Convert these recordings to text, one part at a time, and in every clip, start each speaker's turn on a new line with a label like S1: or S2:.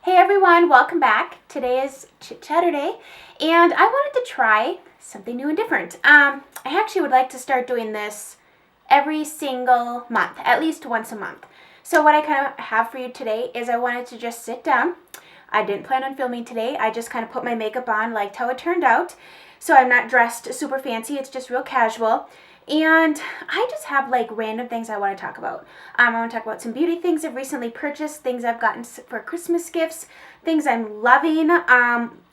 S1: Hey everyone, welcome back. Today is Chit-Chaturday, and I wanted to try something new and different. I actually would like to start doing this every single month, at least once a month. So what I kind of have for you today is I wanted to just sit down. I didn't plan on filming today. I just kind of put my makeup on, liked how it turned out. So I'm not dressed super fancy, it's just real casual. And I just have like random things I want to talk about. I want to talk about some beauty things I've recently purchased, things I've gotten for Christmas gifts, things I'm loving,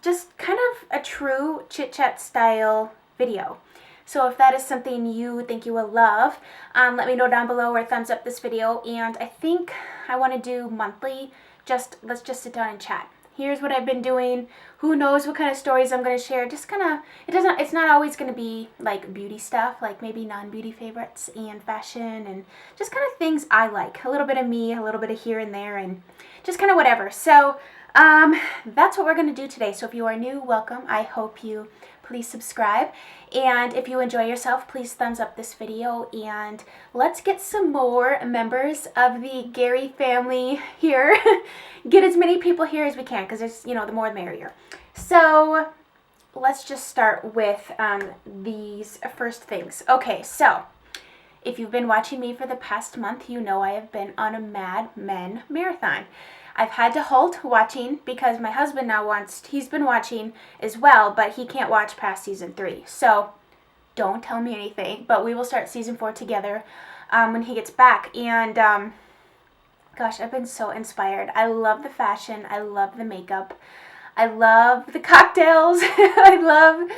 S1: just kind of a true chit-chat style video. So if that is something you think you will love, let me know down below or thumbs up this video. And I think I want to do monthly, let's just sit down and chat. Here's what I've been doing. Who knows what kind of stories I'm going to share. Just kind of, it's not always going to be like beauty stuff, like maybe non-beauty favorites and fashion and just kind of things I like. A little bit of me, a little bit of here and there, and just kind of whatever. So that's what we're going to do today. So if you are new, welcome. I hope you please subscribe. And if you enjoy yourself, please thumbs up this video. And let's get some more members of the Garay family here. Get as many people here as we can, because it's, the more the merrier. So let's just start with these first things. Okay, so if you've been watching me for the past month, you know I have been on a Mad Men marathon. I've had to halt watching because my husband now he's been watching as well, but he can't watch past season 3. So don't tell me anything, but we will start season 4 together when he gets back. And gosh, I've been so inspired. I love the fashion. I love the makeup. I love the cocktails. I love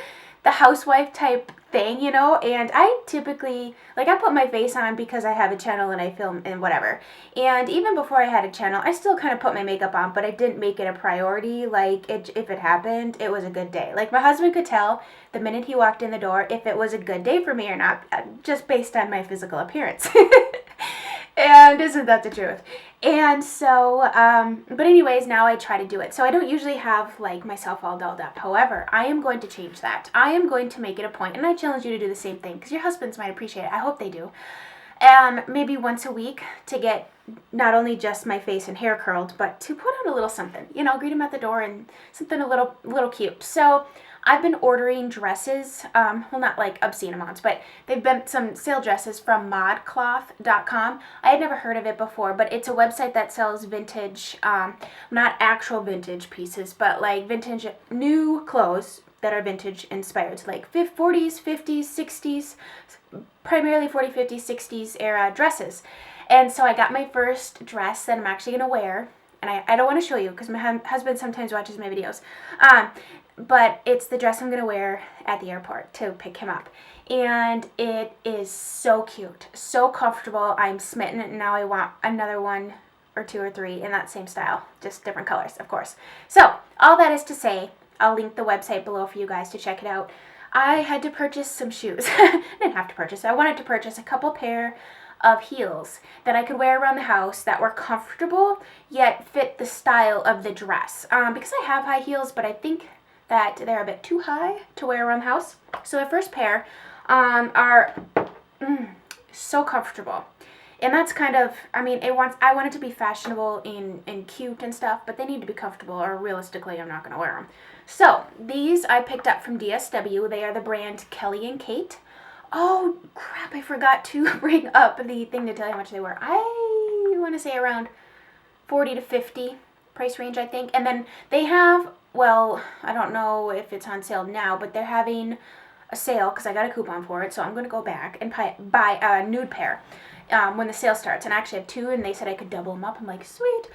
S1: the housewife type thing, and I typically, I put my face on because I have a channel and I film and whatever. And even before I had a channel, I still kind of put my makeup on, but I didn't make it a priority. If it happened, it was a good day. Like, my husband could tell the minute he walked in the door if it was a good day for me or not, just based on my physical appearance. And isn't that the truth? And so, but anyways, now I try to do it. So I don't usually have, myself all dolled up. However, I am going to change that. I am going to make it a point, and I challenge you to do the same thing, because your husbands might appreciate it. I hope they do. Maybe once a week to get not only just my face and hair curled, but to put on a little something. Greet them at the door and something a little cute. So I've been ordering dresses, well, not like obscene amounts, but they've been some sale dresses from modcloth.com. I had never heard of it before, but it's a website that sells vintage, not actual vintage pieces, but like vintage new clothes that are vintage inspired, so like 40s, 50s, 60s, primarily 40s, 50s, 60s era dresses. And so I got my first dress that I'm actually going to wear, and I don't want to show you because my husband sometimes watches my videos. But it's the dress I'm going to wear at the airport to pick him up. And it is so cute, so comfortable. I'm smitten, and now I want another one or 2 or 3 in that same style. Just different colors, of course. So all that is to say, I'll link the website below for you guys to check it out. I had to purchase some shoes. I didn't have to purchase. I wanted to purchase a couple pair of heels that I could wear around the house that were comfortable, yet fit the style of the dress. Because I have high heels, but I think that they're a bit too high to wear around the house. So the first pair are so comfortable. And that's kind of, I want it to be fashionable and cute and stuff, but they need to be comfortable, or realistically I'm not going to wear them. So these I picked up from DSW. They are the brand Kelly and Kate. Oh crap, I forgot to bring up the thing to tell you how much they were. I want to say around 40 to 50 price range, I think. And then they have, well, I don't know if it's on sale now, but they're having a sale because I got a coupon for it. So I'm going to go back and buy a nude pair when the sale starts. And I actually have 2, and they said I could double them up. I'm like, sweet.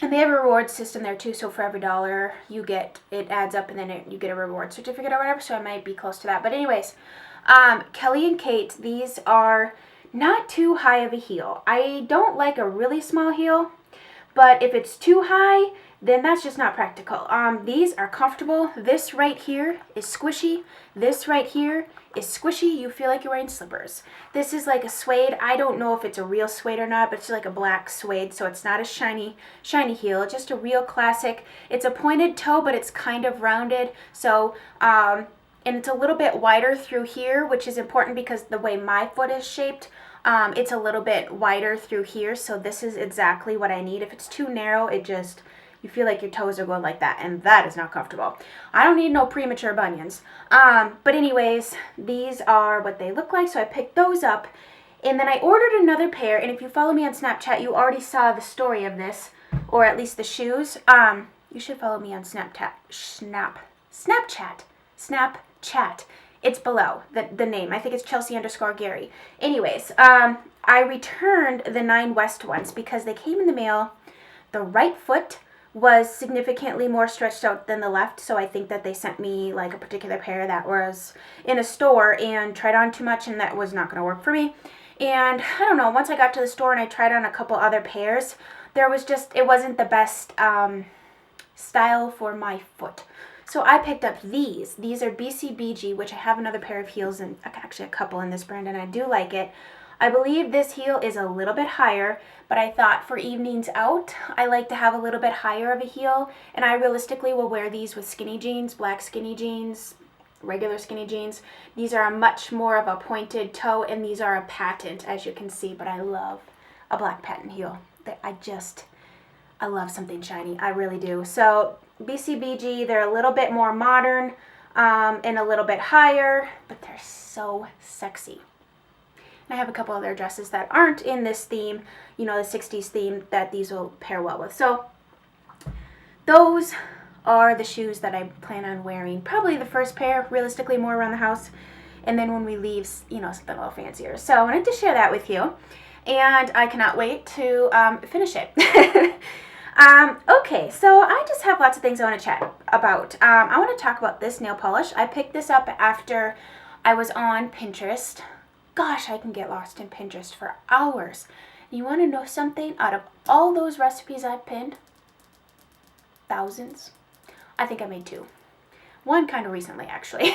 S1: And they have a reward system there too. So for every $1 you get, it adds up, and then you get a reward certificate or whatever. So I might be close to that. But anyways, Kelly and Kate, these are not too high of a heel. I don't like a really small heel, but if it's too high, then that's just not practical. These are comfortable. This right here is squishy. This right here is squishy. You feel like you're wearing slippers. This is like a suede. I don't know if it's a real suede or not, but it's like a black suede, so it's not a shiny heel. It's just a real classic. It's a pointed toe, but it's kind of rounded, so and it's a little bit wider through here, which is important because the way my foot is shaped, it's a little bit wider through here, so this is exactly what I need. If it's too narrow, it just, you feel like your toes are going like that, and that is not comfortable. I don't need no premature bunions. But anyways, these are what they look like, so I picked those up, and then I ordered another pair, and if you follow me on Snapchat, you already saw the story of this, or at least the shoes. You should follow me on Snapchat. It's below the name. I think it's Chelsea_Garay. Anyways, I returned the 9 West ones because they came in the mail. The right foot was significantly more stretched out than the left, so I think that they sent me like a particular pair that was in a store and tried on too much, and that was not going to work for me. And I don't know, once I got to the store and I tried on a couple other pairs, it wasn't the best style for my foot. So I picked up these. These are BCBG, which I have another pair of heels, and actually a couple in this brand, and I do like it. I believe this heel is a little bit higher, but I thought for evenings out, I like to have a little bit higher of a heel, and I realistically will wear these with skinny jeans, black skinny jeans, regular skinny jeans. These are a much more of a pointed toe, and these are a patent, as you can see, but I love a black patent heel. I love something shiny. I really do. So BCBG, they're a little bit more modern and a little bit higher, but they're so sexy. And I have a couple other dresses that aren't in this theme, you know, the 60s theme, that these will pair well with. So those are the shoes that I plan on wearing. Probably the first pair, realistically more around the house, and then when we leave, you know, something a little fancier. So I wanted to share that with you, and I cannot wait to finish it. Okay, so I just have lots of things I want to chat about. I want to talk about this nail polish. I picked this up after I was on Pinterest. Gosh, I can get lost in Pinterest for hours. You want to know something? Out of all those recipes I've pinned, thousands, I think I made 2. One kind of recently, actually.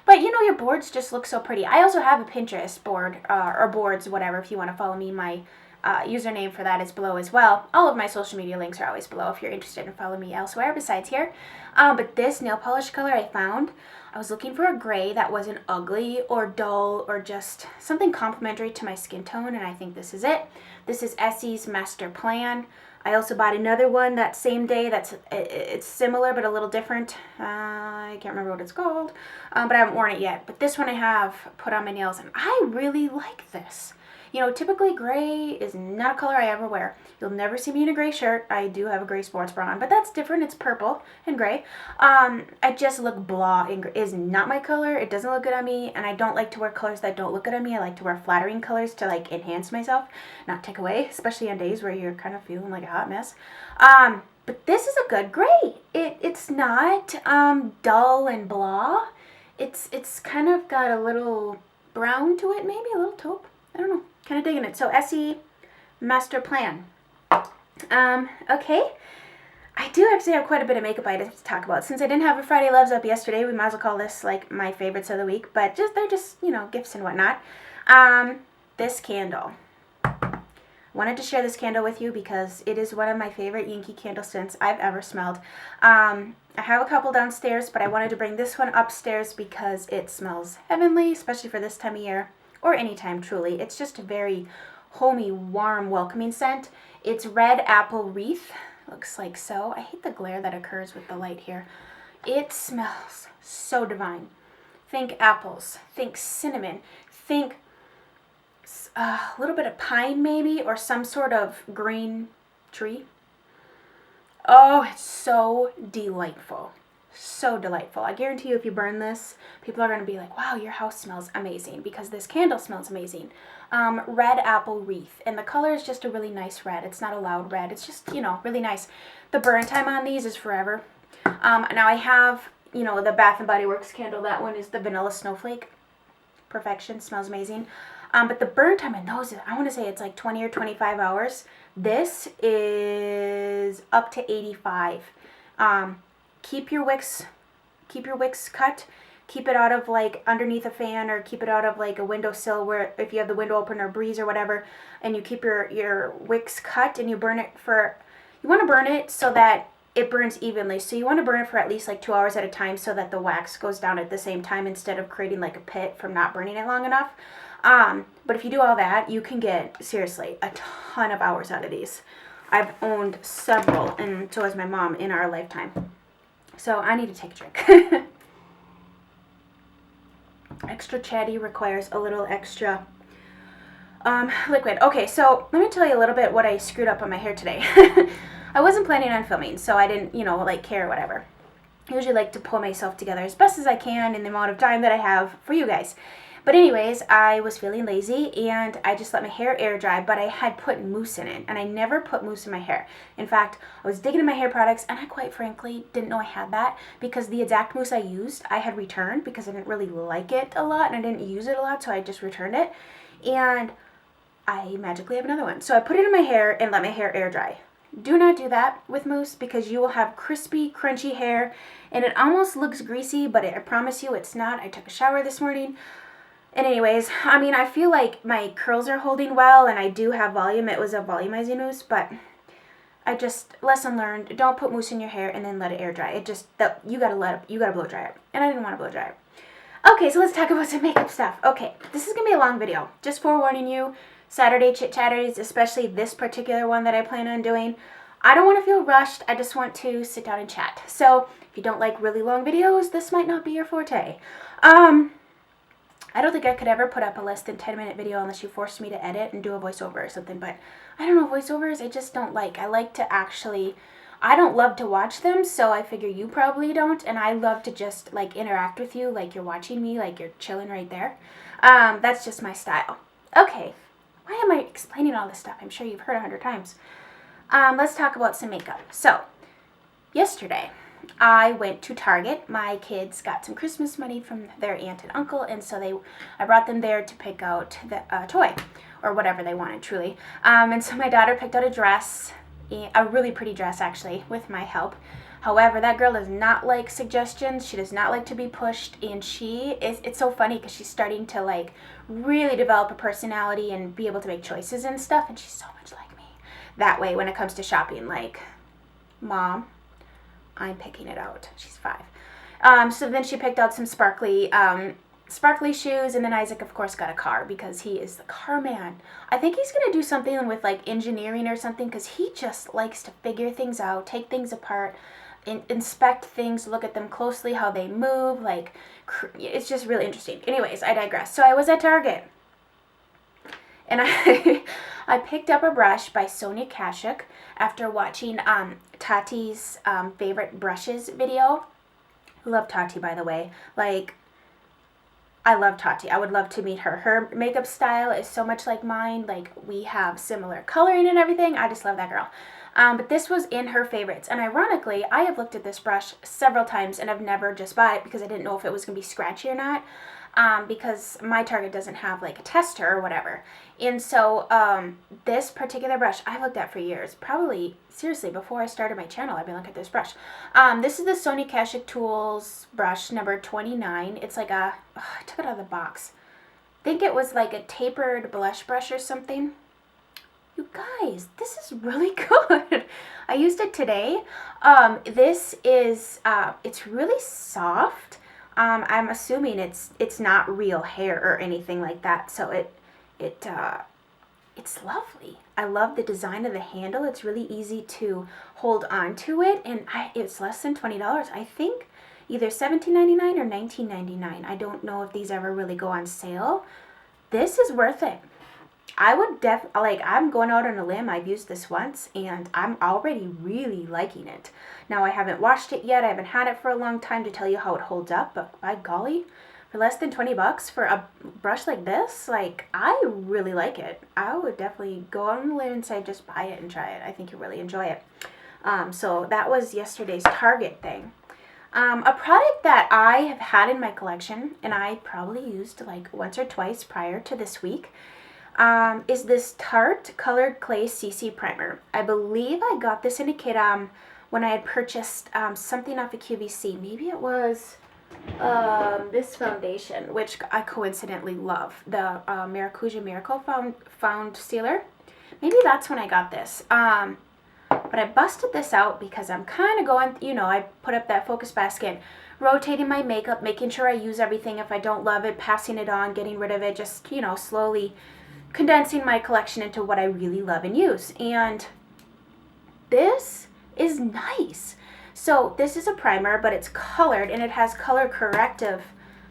S1: But you know, your boards just look so pretty. I also have a Pinterest board, or boards, whatever, if you want to follow me. My username for that is below as well. All of my social media links are always below if you're interested in following me elsewhere besides here. But this nail polish color I found, I was looking for a gray that wasn't ugly or dull or just something complementary to my skin tone, and I think this is it. This is Essie's Master Plan. I also bought another one that same day it's similar but a little different. I can't remember what it's called, but I haven't worn it yet. But this one I have put on my nails, and I really like this. You know, typically gray is not a color I ever wear. You'll never see me in a gray shirt. I do have a gray sports bra on, but that's different. It's purple and gray. I just look blah, and gray is not my color. It doesn't look good on me, and I don't like to wear colors that don't look good on me. I like to wear flattering colors to like enhance myself, not take away, especially on days where you're kind of feeling like a hot mess. But this is a good gray. It's not dull and blah. It's kind of got a little brown to it, maybe a little taupe. I don't know. Kind of digging it. So Essie Master Plan. Okay. I do actually have quite a bit of makeup items to talk about. Since I didn't have a Friday Loves Up yesterday, we might as well call this like my favorites of the week. But they're just, you know, gifts and whatnot. This candle. Wanted to share this candle with you because it is one of my favorite Yankee candle scents I've ever smelled. I have a couple downstairs, but I wanted to bring this one upstairs because it smells heavenly, especially for this time of year. Or anytime, truly. It's just a very homey, warm, welcoming scent. It's Red Apple Wreath. Looks like so. I hate the glare that occurs with the light here. It smells so divine. Think apples. Think cinnamon. Think a little bit of pine maybe, or some sort of green tree. Oh, it's so delightful. So delightful. I guarantee you if you burn this, people are going to be like, wow, your house smells amazing, because this candle smells amazing. Red Apple Wreath, and the color is just a really nice red. It's not a loud red. It's just, you know, really nice. The burn time on these is forever. Now I have, you know, the Bath & Body Works candle. That one is the Vanilla Snowflake. Perfection. Smells amazing. But the burn time in those, I want to say it's like 20 or 25 hours. This is up to 85. Keep your wicks cut. Keep it out of like underneath a fan, or keep it out of like a windowsill where if you have the window open or breeze or whatever, and you keep your wicks cut and you burn it you want to burn it so that it burns evenly. So you want to burn it for at least like 2 hours at a time so that the wax goes down at the same time instead of creating like a pit from not burning it long enough. But if you do all that, you can get, seriously, a ton of hours out of these. I've owned several, and so has my mom, in our lifetime. So I need to take a drink. Extra chatty requires a little extra liquid. Okay, so let me tell you a little bit what I screwed up on my hair today. I wasn't planning on filming, so I didn't, like care or whatever. I usually like to pull myself together as best as I can in the amount of time that I have for you guys. But anyways, I was feeling lazy and I just let my hair air dry, but I had put mousse in it, and I never put mousse in my hair. In fact, I was digging in my hair products and I quite frankly didn't know I had that, because the exact mousse I used I had returned because I didn't really like it a lot and I didn't use it a lot, so I just returned it. And I magically have another one. So I put it in my hair and let my hair air dry. Do not do that with mousse because you will have crispy, crunchy hair and it almost looks greasy, but I promise you it's not. I took a shower this morning. And anyways, I mean, I feel like my curls are holding well and I do have volume. It was a volumizing mousse, but I just, lesson learned, don't put mousse in your hair and then let it air dry. It just, you gotta blow dry it. And I didn't want to blow dry it. Okay, so let's talk about some makeup stuff. Okay, this is gonna be a long video. Just forewarning you, Saturday Chit-Chatterdays, especially this particular one that I plan on doing. I don't want to feel rushed. I just want to sit down and chat. So if you don't like really long videos, this might not be your forte. I don't think I could ever put up a less than 10-minute video unless you forced me to edit and do a voiceover or something. But I don't know, voiceovers I just don't like. I like to actually, I don't love to watch them, so I figure you probably don't. And I love to just like interact with you like you're watching me, like you're chilling right there. That's just my style. Okay, why am I explaining all this stuff? I'm sure you've heard 100 times. Let's talk about some makeup. So, yesterday, I went to Target. My kids got some Christmas money from their aunt and uncle, and so I brought them there to pick out the toy, or whatever they wanted, truly. And so my daughter picked out a dress, a really pretty dress, actually, with my help. However, that girl does not like suggestions. She does not like to be pushed, and it's so funny because she's starting to, like, really develop a personality and be able to make choices and stuff, and she's so much like me that way when it comes to shopping. Like, Mom, I'm picking it out. She's 5. So then she picked out some sparkly shoes, and then Isaac, of course, got a car because he is the car man. I think he's going to do something with, like, engineering or something because he just likes to figure things out, take things apart, inspect things, look at them closely, how they move. Like, it's just really interesting. Anyways, I digress. So I was at Target, and I picked up a brush by Sonia Kashuk after watching Tati's favorite brushes video. I love Tati, by the way. Like, I love Tati. I would love to meet her. Her makeup style is so much like mine. Like, we have similar coloring and everything. I just love that girl. But this was in her favorites. And ironically, I have looked at this brush several times and I've never just bought it because I didn't know if it was going to be scratchy or not. Because my Target doesn't have like a tester or whatever. And so this particular brush I've looked at for years. Probably, seriously, before I started my channel, I've been looking at this brush. This is the Sonia Kashuk Tools brush number 29. It's like I took it out of the box. I think it was like a tapered blush brush or something. You guys, this is really good. I used it today. This is, it's really soft. I'm assuming it's not real hair or anything like that, so it's lovely. I love the design of the handle. It's really easy to hold on to it, and it's less than $20. I think either $17.99 or $19.99. I don't know if these ever really go on sale. This is worth it. I would I'm going out on a limb. I've used this once and I'm already really liking it. Now, I haven't washed it yet. I haven't had it for a long time to tell you how it holds up, but by golly, for less than $20 for a brush like this, like, I really like it. I would definitely go out on a limb and say just buy it and try it. I think you'll really enjoy it. So that was yesterday's Target thing. A product that I have had in my collection and I probably used like once or twice prior to this week is this Tart Colored Clay CC Primer. I believe I got this in a kit when I had purchased something off of QVC. Maybe it was this foundation, which I coincidentally love. The Maracuja Miracle Found Sealer. Maybe that's when I got this. But I busted this out because I'm kind of going, you know, I put up that focus basket, rotating my makeup, making sure I use everything. If I don't love it, passing it on, getting rid of it, just, you know, slowly condensing my collection into what I really love and use. And this is nice. So this is a primer, but it's colored, and it has color corrective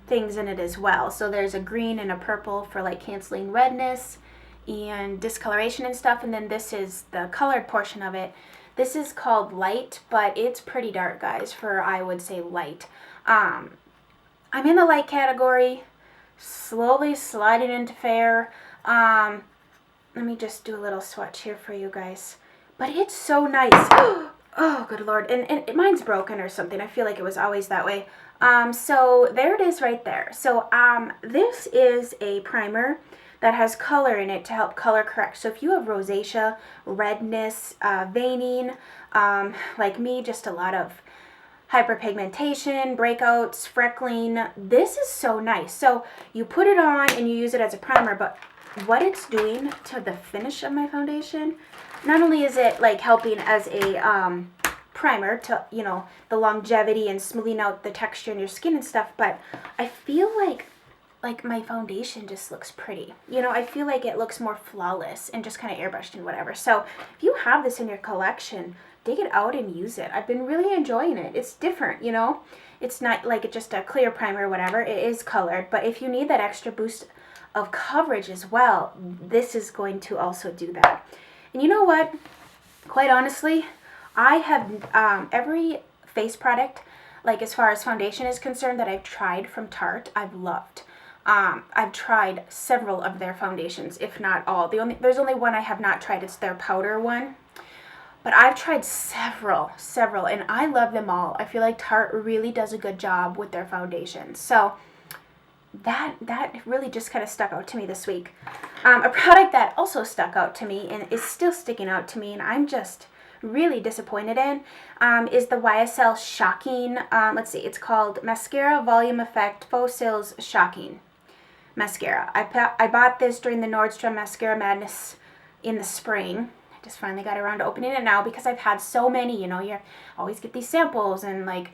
S1: things in it as well. So there's a green and a purple for like canceling redness and discoloration and stuff. And then this is the colored portion of it. This is called light, but it's pretty dark, guys, for, I would say, light. I'm in the light category, slowly sliding into fair. Let me just do a little swatch here for you guys. But it's so nice. Oh, good Lord. And mine's broken or something. I feel like it was always that way. So there it is right there. So this is a primer that has color in it to help color correct. So if you have rosacea, redness, veining, like me, just a lot of hyperpigmentation, breakouts, freckling, this is so nice. So you put it on and you use it as a primer, but what it's doing to the finish of my foundation, not only is it like helping as a primer to, you know, the longevity and smoothing out the texture in your skin and stuff, but I feel like my foundation just looks pretty. You know, I feel like it looks more flawless and just kind of airbrushed and whatever. So if you have this in your collection, dig it out and use it. I've been really enjoying it. It's different, you know. It's not like just a clear primer or whatever. It is colored, but if you need that extra boost of coverage as well, this is going to also do that. And you know what? Quite honestly, I have every face product, like as far as foundation is concerned, that I've tried from Tarte, I've loved. I've tried several of their foundations, if not all. There's only one I have not tried. It's their powder one. But I've tried several, and I love them all. I feel like Tarte really does a good job with their foundations. So that really just kind of stuck out to me this week. A product that also stuck out to me and is still sticking out to me, and I'm just really disappointed in, is the YSL Shocking, let's see, it's called Mascara Volume Effect Faux Sales Shocking Mascara. I bought this during the Nordstrom Mascara Madness in the spring. I just finally got around to opening it now because I've had so many, you know, you always get these samples and like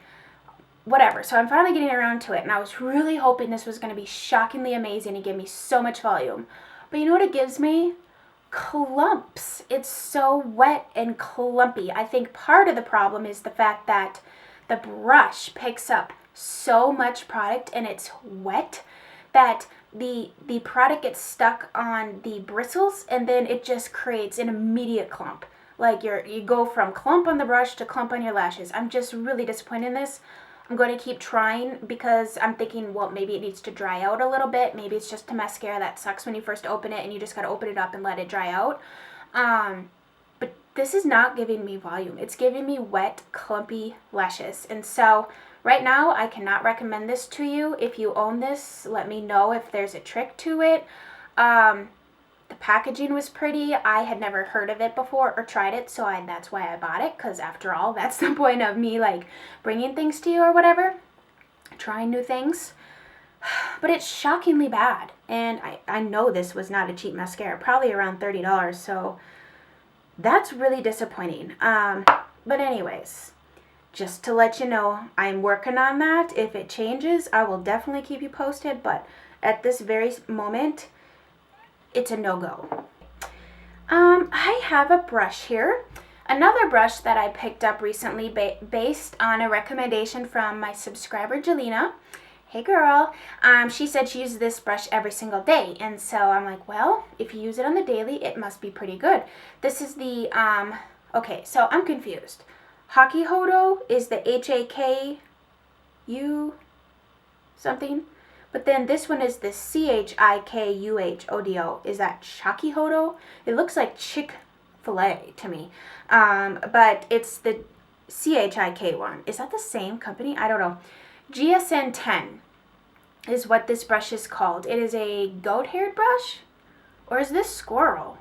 S1: whatever. So I'm finally getting around to it, and I was really hoping this was going to be shockingly amazing and give me so much volume. But you know what it gives me? Clumps. It's so wet and clumpy. I think part of the problem is the fact that the brush picks up so much product and it's wet that the product gets stuck on the bristles, and then it just creates an immediate clump. Like you go from clump on the brush to clump on your lashes. I'm just really disappointed in this. I'm going to keep trying because I'm thinking, well, maybe it needs to dry out a little bit. Maybe it's just a mascara that sucks when you first open it and you just got to open it up and let it dry out. But this is not giving me volume. It's giving me wet, clumpy lashes. And so right now, I cannot recommend this to you. If you own this, let me know if there's a trick to it. The packaging was pretty. I had never heard of it before or tried it, so that's why I bought it, because after all, that's the point of me like bringing things to you or whatever, trying new things. But it's shockingly bad, and I know this was not a cheap mascara, probably around $30, so that's really disappointing. But anyways, just to let you know, I'm working on that. If it changes, I will definitely keep you posted, but at this very moment, it's a no-go. I have a brush here. Another brush that I picked up recently based on a recommendation from my subscriber, Jelena. Hey girl. She said she uses this brush every single day. And so I'm like, well, if you use it on the daily, it must be pretty good. This is the, okay, so I'm confused. Hakihodo is the H-A-K-U something. But then this one is the Chikuhodo. Is that Shakihodo? It looks like Chick-fil-A to me. But it's the CHIK one. Is that the same company? I don't know. GSN 10 is what this brush is called. It is a goat-haired brush? Or is this squirrel?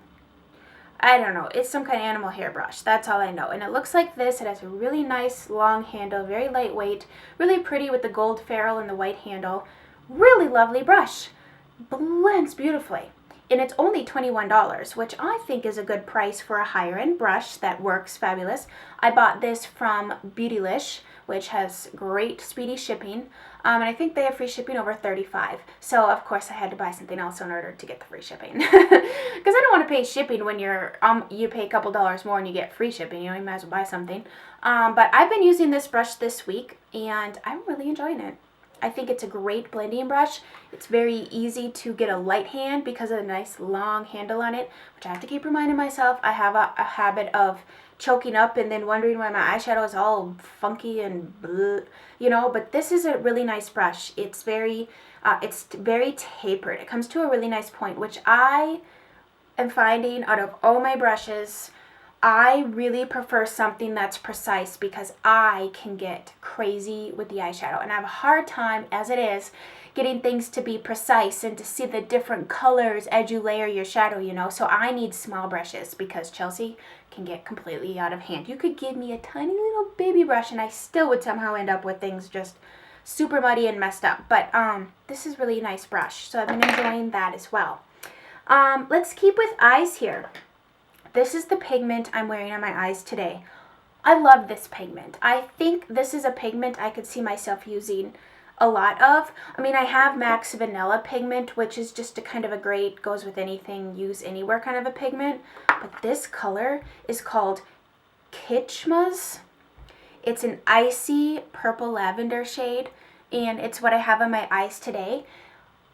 S1: I don't know. It's some kind of animal hair brush. That's all I know. And it looks like this. It has a really nice long handle, very lightweight, really pretty with the gold ferrule and the white handle. Really lovely brush. Blends beautifully. and it's only $21, which I think is a good price for a higher end brush that works fabulous. I bought this from Beautylish, which has great speedy shipping, and I think they have free shipping over $35. So of course I had to buy something else in order to get the free shipping, because I don't want to pay shipping when you pay a couple dollars more and you get free shipping. You know, you might as well buy something. But I've been using this brush this week and I'm really enjoying it. I think it's a great blending brush. It's very easy to get a light hand because of the nice long handle on it, which I have to keep reminding myself. I have a habit of choking up and then wondering why my eyeshadow is all funky and bleh, you know, but this is a really nice brush. It's very tapered. It comes to a really nice point, which I am finding out of all my brushes, I really prefer something that's precise because I can get crazy with the eyeshadow and I have a hard time as it is getting things to be precise and to see the different colors as you layer your shadow, you know. So I need small brushes because Chelsea can get completely out of hand. You could give me a tiny little baby brush and I still would somehow end up with things just super muddy and messed up. But this is really a nice brush, so I've been enjoying that as well. Let's keep with eyes here. This is the pigment I'm wearing on my eyes today. I love this pigment. I think this is a pigment I could see myself using a lot of. I mean, I have MAC's Vanilla pigment, which is just a kind of a great, goes with anything, use anywhere kind of a pigment. But this color is called Kitschmas. It's an icy purple lavender shade, and it's what I have on my eyes today.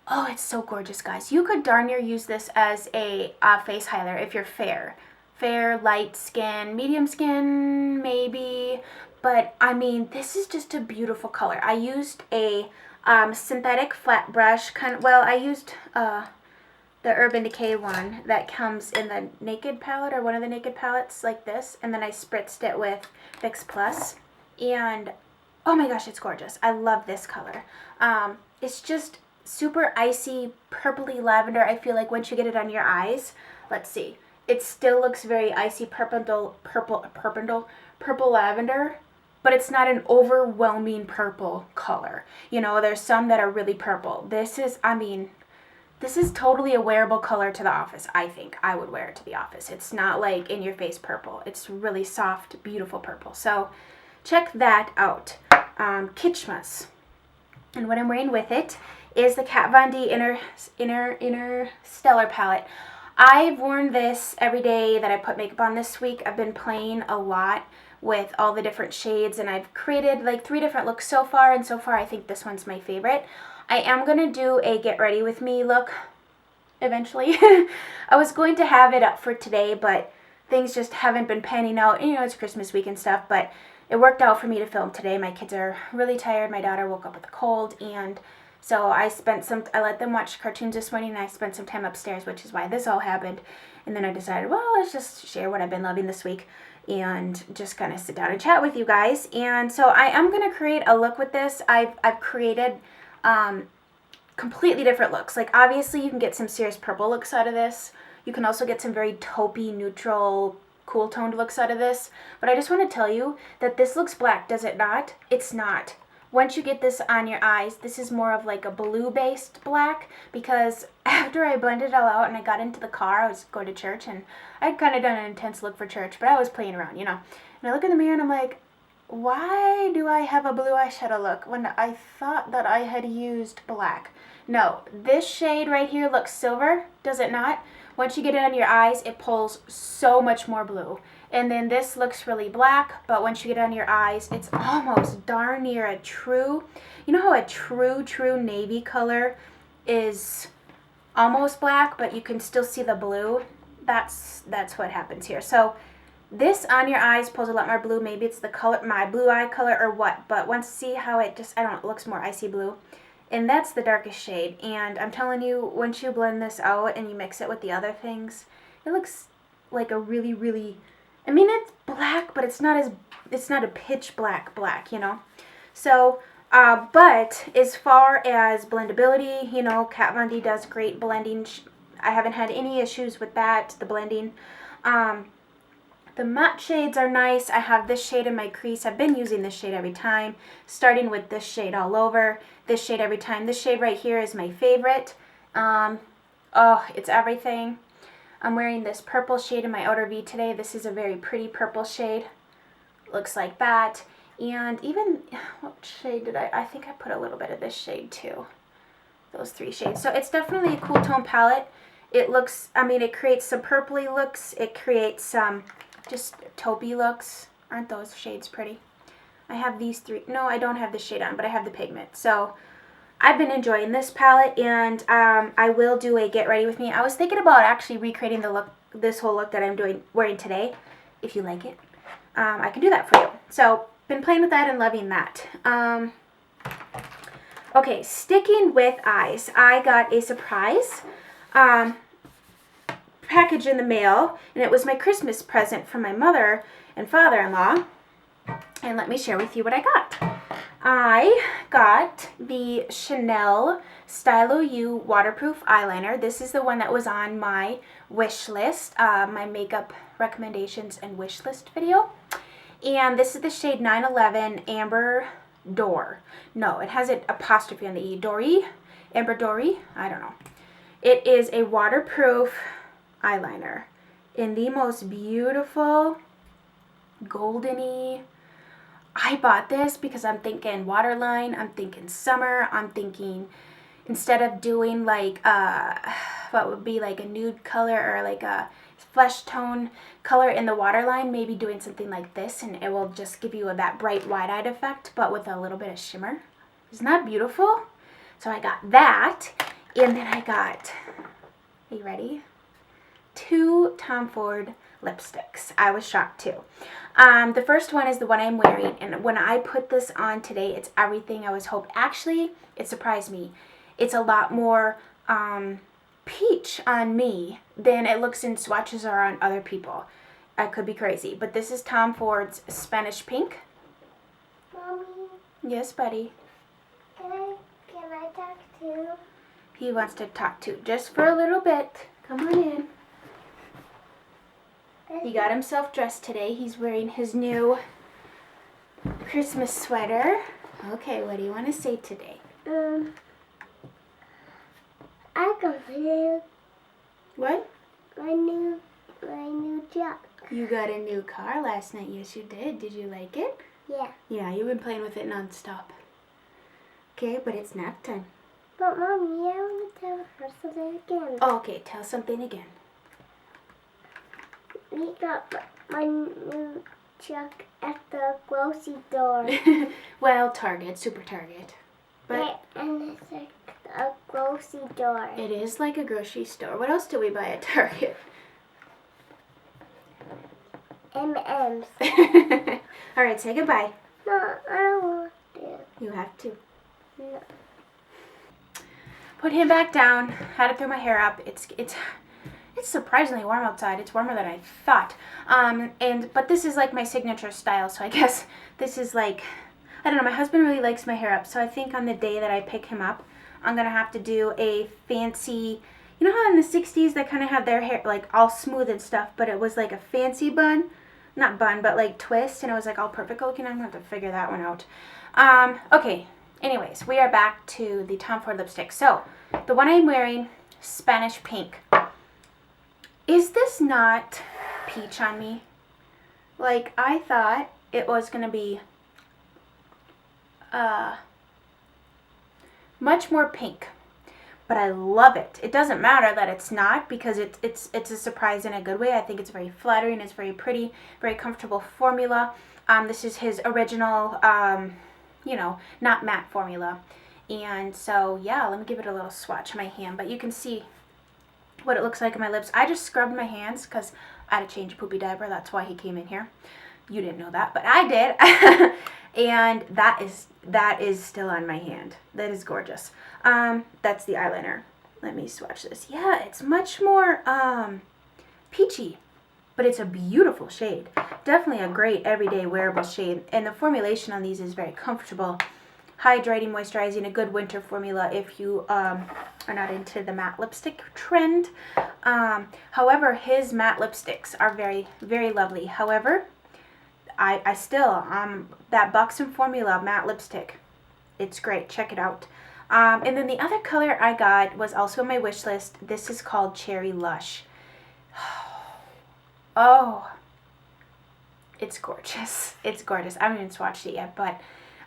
S1: Oh, it's so gorgeous, guys. You could darn near use this as a face highlighter if you're fair. Fair, light skin, medium skin, maybe. But, I mean, this is just a beautiful color. I used a synthetic flat brush. I used the Urban Decay one that comes in the Naked palette or one of the Naked palettes like this. And then I spritzed it with Fix Plus. And, oh my gosh, it's gorgeous. I love this color. It's just super icy, purpley lavender. I feel like once you get it on your eyes, let's see, it still looks very icy purple lavender, but it's not an overwhelming purple color. You know, there's some that are really purple. This is totally a wearable color to the office. I think I would wear it to the office. It's not like in your face purple. It's really soft, beautiful purple. So check that out. Kitschmas. And what I'm wearing with it is the Kat Von D Inner Stellar palette. I've worn this every day that I put makeup on this week. I've been playing a lot with all the different shades and I've created like 3 different looks so far, and so far I think this one's my favorite. I am going to do a get ready with me look eventually. I was going to have it up for today, but things just haven't been panning out. You know, it's Christmas week and stuff, but it worked out for me to film today. My kids are really tired. My daughter woke up with a cold, and so I let them watch cartoons this morning, and I spent some time upstairs, which is why this all happened. And then I decided, well, let's just share what I've been loving this week and just kind of sit down and chat with you guys. And so I am going to create a look with this. I've created completely different looks. Like, obviously, you can get some serious purple looks out of this. You can also get some very taupey, neutral, cool toned looks out of this. But I just want to tell you that this looks black, does it not? It's not. Once you get this on your eyes, this is more of like a blue-based black, because after I blended it all out and I got into the car, I was going to church, and I'd kind of done an intense look for church, but I was playing around, you know. And I look in the mirror and I'm like, why do I have a blue eyeshadow look when I thought that I had used black? No, this shade right here looks silver, does it not? Once you get it on your eyes, it pulls so much more blue. And then this looks really black, but once you get it on your eyes, it's almost darn near a true, you know how a true navy color is almost black, but you can still see the blue? That's what happens here. So this on your eyes pulls a lot more blue. Maybe it's the color, my blue eye color or what, but once see how it just, I don't know, it looks more icy blue. And that's the darkest shade. And I'm telling you, once you blend this out and you mix it with the other things, it looks like a really, really, I mean, it's black, but it's not a pitch black, you know? So, but as far as blendability, you know, Kat Von D does great blending. I haven't had any issues with that, the blending. The matte shades are nice. I have this shade in my crease. I've been using this shade every time, starting with this shade all over, this shade every time. This shade right here is my favorite. Oh, it's everything. I'm wearing this purple shade in my outer V today. This is a very pretty purple shade. Looks like that. And even, what shade did I think I put a little bit of this shade too. Those 3 shades. So it's definitely a cool tone palette. It looks, I mean, it creates some purpley looks. It creates some just taupey looks. Aren't those shades pretty? I have these 3. No, I don't have the shade on, but I have the pigment. So I've been enjoying this palette, and I will do a get ready with me. I was thinking about actually recreating the look, this whole look that I'm wearing today. If you like it, I can do that for you. So been playing with that and loving that. Okay, sticking with eyes, I got a surprise package in the mail, and it was my Christmas present from my mother and father-in-law. And let me share with you what I got. I got the Chanel Stylo Yeux waterproof eyeliner. This is the one that was on my wish list, my makeup recommendations and wish list video. And this is the shade 911 Amber Dore. No, it has an apostrophe on the E. Dore? Amber Dore? I don't know. It is a waterproof eyeliner in the most beautiful goldeny. I bought this because I'm thinking waterline, I'm thinking summer, I'm thinking instead of doing like what would be like a nude color or like a flesh tone color in the waterline, maybe doing something like this, and it will just give you that bright wide-eyed effect but with a little bit of shimmer. Isn't that beautiful? So I got that, and then I got, are you ready? 2 Tom Ford lipsticks. I was shocked too. The first one is the one I'm wearing, and when I put this on today, it's everything I was hoping. Actually, it surprised me. It's a lot more peach on me than it looks in swatches or on other people. I could be crazy, but this is Tom Ford's Spanish Pink.
S2: Mommy?
S1: Yes, buddy?
S2: Can I talk too?
S1: He wants to talk too, just for a little bit. Come on in. He got himself dressed today. He's wearing his new Christmas sweater. Okay, what do you want to say today?
S2: I got
S1: What?
S2: my new truck.
S1: You got a new car last night. Yes, you did. Did you like it?
S2: Yeah.
S1: Yeah, you've been playing with it nonstop. Okay, but it's nap time.
S2: But Mommy, I want to tell her something again.
S1: Oh, okay, tell something again.
S2: We got my new truck at the grocery store.
S1: Well, Target, Super Target. But
S2: Yeah, and it's like a grocery store.
S1: it is like a grocery store. What else do we buy at Target?
S2: M&M's.
S1: All right, say goodbye.
S2: No, I don't want to.
S1: You have to.
S2: No.
S1: Put him back down. Had to throw my hair up. It's surprisingly warm outside. It's warmer than I thought. But this is like my signature style, so I guess this is like, I don't know, my husband really likes my hair up, so I think on the day that I pick him up, I'm going to have to do a fancy, you know how in the 60s they kind of had their hair like all smooth and stuff, but it was like a fancy bun? Not bun, but like twist, and it was like all perfect looking. I'm going to have to figure that one out. Okay, anyways, we are back to the Tom Ford lipstick. So, the one I'm wearing, Spanish Pink. Is this not peach on me? Like, I thought it was going to be much more pink. But I love it. It doesn't matter that it's not, because it's a surprise in a good way. I think it's very flattering. It's very pretty, very comfortable formula. This is his original, not matte formula. And so, yeah, let me give it a little swatch on my hand. But you can see what it looks like on my lips. I just scrubbed my hands because I had to change a poopy diaper. That's why he came in here. You didn't know that, but I did. And that is still on my hand. That is gorgeous. That's the eyeliner. Let me swatch this. Yeah, it's much more peachy, but it's a beautiful shade. Definitely a great everyday wearable shade. And the formulation on these is very comfortable. Hydrating, moisturizing, a good winter formula if you are not into the matte lipstick trend. However, his matte lipsticks are very, very lovely. However, I still, that Buxom formula matte lipstick, it's great. Check it out. And then the other color I got was also on my wish list. This is called Cherry Lush. Oh, it's gorgeous. It's gorgeous. I haven't even swatched it yet, but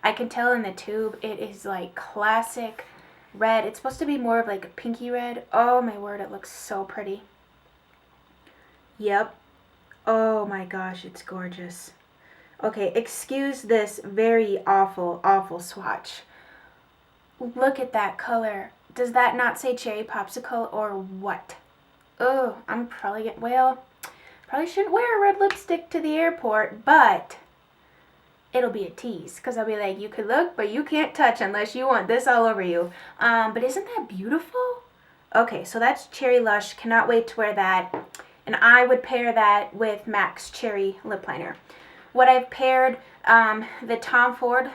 S1: I can tell in the tube it is like classic red. It's supposed to be more of like a pinky red. Oh my word, it looks so pretty. Yep. Oh my gosh, it's gorgeous. Okay, excuse this very awful swatch. Look at that color. Does that not say cherry popsicle or what? Oh, I'm probably probably shouldn't wear a red lipstick to the airport, but it'll be a tease because I'll be like, you could look, but you can't touch unless you want this all over you. But isn't that beautiful? Okay, so that's Cherry Lush. Cannot wait to wear that. And I would pair that with MAC's Cherry Lip Liner. What I've paired the Tom Ford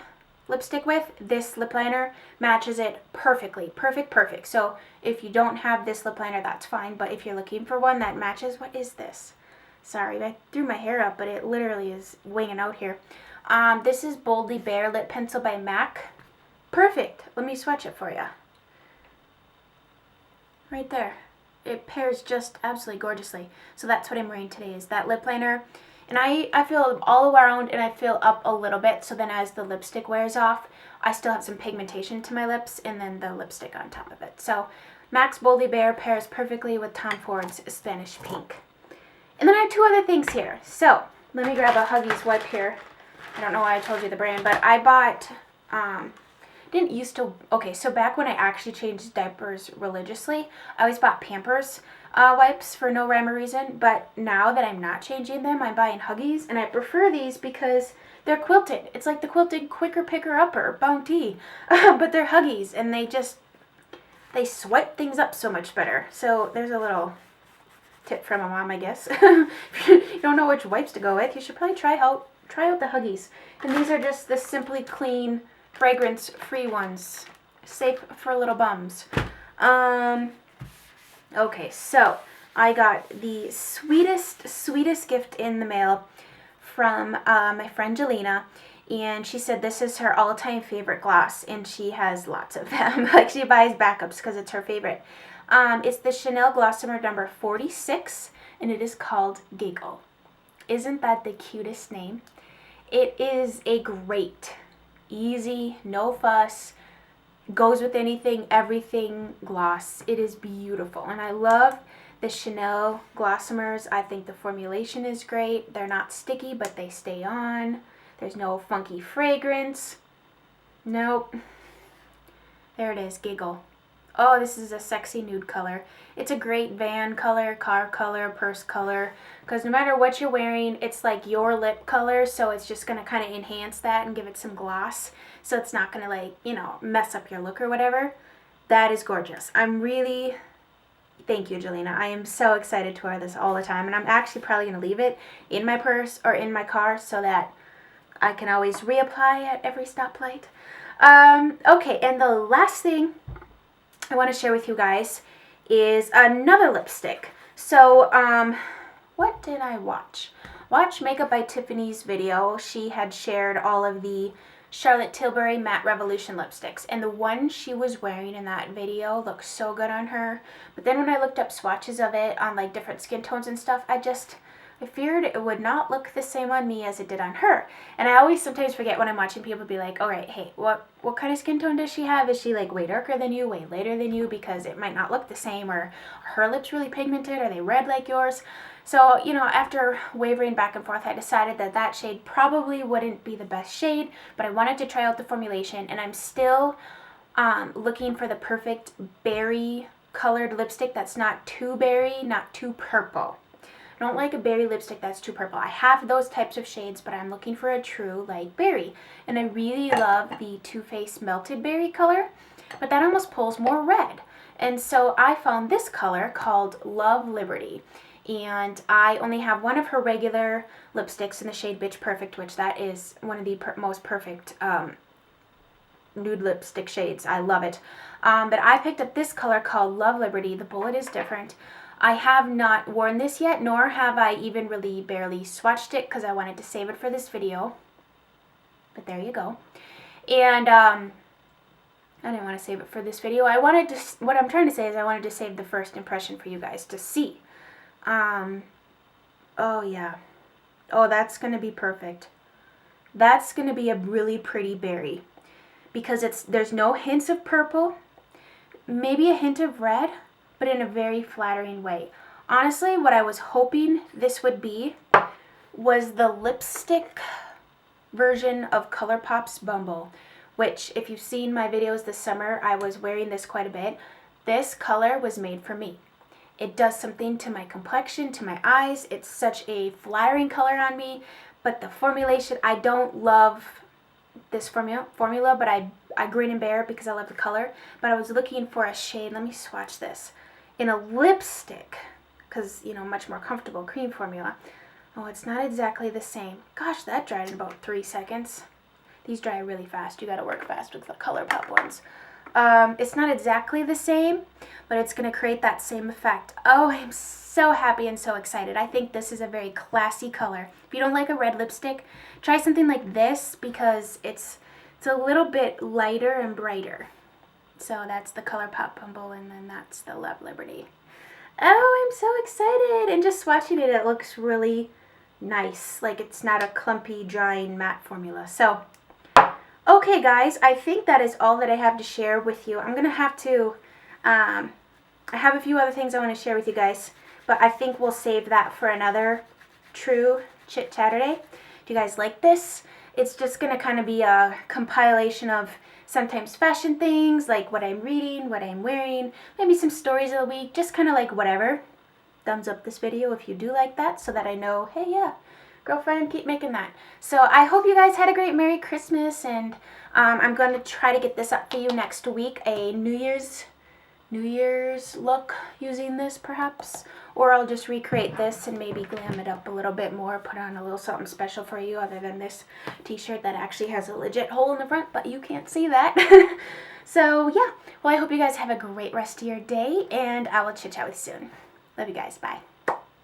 S1: lipstick with, this lip liner matches it perfectly. Perfect. So if you don't have this lip liner, that's fine. But if you're looking for one that matches, what is this? Sorry, I threw my hair up, but it literally is winging out here. This is Boldly Bare Lip Pencil by MAC. Perfect. Let me swatch it for you. Right there. It pairs just absolutely gorgeously. So that's what I'm wearing today, is that lip liner. And I feel all around, and I feel up a little bit, so then as the lipstick wears off, I still have some pigmentation to my lips, and then the lipstick on top of it. So MAC's Boldly Bare pairs perfectly with Tom Ford's Spanish Pink. And then I have two other things here. So let me grab a Huggies wipe here. I don't know why I told you the brand, but I bought, didn't used to, okay, so back when I actually changed diapers religiously, I always bought Pampers wipes for no rhyme or reason, but now that I'm not changing them, I'm buying Huggies, and I prefer these because they're quilted. It's like the quilted Quicker Picker Upper Bounty, but they're Huggies, and they swipe things up so much better. So there's a little tip from a mom, I guess. If you don't know which wipes to go with, you should probably try out the Huggies. And these are just the Simply Clean fragrance-free ones. Safe for little bums. Okay, so I got the sweetest gift in the mail from my friend Jelena. And she said this is her all-time favorite gloss, and she has lots of them. Like, she buys backups because it's her favorite. It's the Chanel Glossomer number 46, and it is called Giggle. Isn't that the cutest name? It is a great, easy, no fuss, goes with anything, everything gloss. It is beautiful, and I love the Chanel Glossomers. I think the formulation is great. They're not sticky, but they stay on. There's no funky fragrance. Nope. There it is, Giggle. Oh, this is a sexy nude color. It's a great van color, car color, purse color, because no matter what you're wearing, it's like your lip color, so it's just going to kind of enhance that and give it some gloss, so it's not going to, like, you know, mess up your look or whatever. That is gorgeous. Thank you, Jelena. I am so excited to wear this all the time, and I'm actually probably going to leave it in my purse or in my car so that I can always reapply at every stoplight. Okay, and the last thing I want to share with you guys is another lipstick. So, what did I watch? Watch Makeup by Tiffany's video. She had shared all of the Charlotte Tilbury Matte Revolution lipsticks, and the one she was wearing in that video looked so good on her. But then when I looked up swatches of it on like different skin tones and stuff, I feared it would not look the same on me as it did on her. And I always sometimes forget when I'm watching people be like, all right, hey, what kind of skin tone does she have? Is she like way darker than you, way lighter than you? Because it might not look the same. Or are her lips really pigmented? Are they red like yours? So, you know, after wavering back and forth, I decided that that shade probably wouldn't be the best shade, but I wanted to try out the formulation, and I'm still looking for the perfect berry colored lipstick that's not too berry, not too purple. I don't like a berry lipstick that's too purple. I have those types of shades, but I'm looking for a true light berry. And I really love the Too Faced Melted Berry color, but that almost pulls more red. And so I found this color called Love Liberty. And I only have one of her regular lipsticks in the shade Bitch Perfect, which that is one of the most perfect nude lipstick shades. I love it. But I picked up this color called Love Liberty. The bullet is different. I have not worn this yet, nor have I even really barely swatched it because I wanted to save it for this video. But there you go. And I didn't want to save it for this video. I wanted to, what I'm trying to say is I wanted to save the first impression for you guys to see. Oh yeah. Oh, that's going to be perfect. That's going to be a really pretty berry. Because there's no hints of purple. Maybe a hint of red, but in a very flattering way. Honestly, what I was hoping this would be was the lipstick version of ColourPop's Bumble, which if you've seen my videos this summer, I was wearing this quite a bit. This color was made for me. It does something to my complexion, to my eyes. It's such a flattering color on me, but the formulation, I don't love this formula, but I grin and bear it because I love the color. But I was looking for a shade, let me swatch this, in a lipstick, because, you know, much more comfortable cream formula. Oh, it's not exactly the same. Gosh, that dried in about 3 seconds. These dry really fast. You gotta work fast with the ColourPop ones. It's not exactly the same, but it's gonna create that same effect. Oh, I'm so happy and so excited. I think this is a very classy color. If you don't like a red lipstick, try something like this because it's a little bit lighter and brighter. So that's the ColourPop Bumble, and then that's the Love Liberty. Oh, I'm so excited. And just swatching it, it looks really nice. Like it's not a clumpy, drying matte formula. So, okay guys, I think that is all that I have to share with you. I'm going to have to, I have a few other things I want to share with you guys, but I think we'll save that for another true Chit-Chaturday. Do you guys like this? It's just going to kind of be a compilation of sometimes fashion things, like what I'm reading, what I'm wearing, maybe some stories of the week, just kind of like whatever. Thumbs up this video if you do like that so that I know, hey, yeah, girlfriend, keep making that. So I hope you guys had a great Merry Christmas, and I'm going to try to get this up for you next week, a New Year's look using this perhaps, or I'll just recreate this and maybe glam it up a little bit more, put on a little something special for you other than this t-shirt that actually has a legit hole in the front, but you can't see that. So yeah, well, I hope you guys have a great rest of your day, and I will chit chat with you soon. Love you guys. Bye.